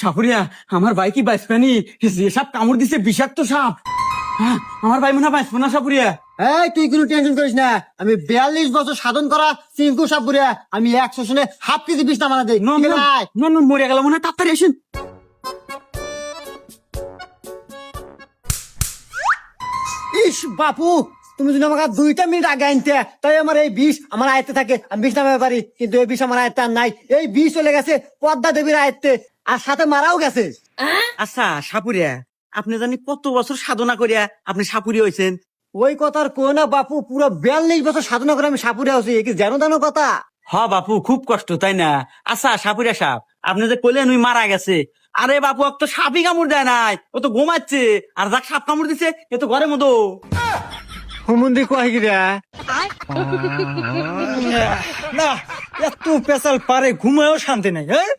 সাপুরিয়া আমার ভাই কি বাঁচবেনি? যে সাপ কামড় দিছে বিষাক্ত সাপ। হ্যাঁ, আমার ভাই মনে হয় বাঁচবো না সাপুরিয়া। এই তুই কোনো টেনশন করিস না, আমি 42 বছর সাধন করা চিঙ্কু সাপুরিয়া, আমি 100 শুনে হাফ কেজি বিষ নামানা দেই। নন ঠিক আছে? নন নন মরে গেল মনে হয়, তাড়াতাড়ি আসেন। ইস বাপু, তুমি যদি আমাকে 2টা মিনিট আগে আনতে, তাই আমার এই বিষ আমার আয়ত্তে থাকে, আমি বিষ নামাতে পারি। কিন্তু এই বিষ আমার আয়ত্তে আর নাই। এই বিষ চলে গেছে পদ্মা দেবীর আয়ত্তে, আর সাথে মারাও গেছে। আচ্ছা সাপুরিয়া, আপনি জানি কত বছর সাধনা করিয়া আপনি সাপুরি হয়েছেন? ওই কথার কই না বাপু, পুরো 42 বছর সাধনা করে আমি সাপুরিয়া হচ্ছি, এ কি জানো জানো কথা? হ বাপু, খুব কষ্ট তাই না? আচ্ছা সাপুরিয়া সাপ, আপনি যে কইলেন ওই মারা গেছে, আরে বাপু ও তো সাপই কামড় দেয় নাই, ও তো ঘুমাচ্ছে। আর যাক সাপ কামড় দিছে এ তো ঘরের মতো। হুমুন্দি কয় গিরা না, এত পেশাল পারে ঘুমায়ও শান্তি নাই। হ্যাঁ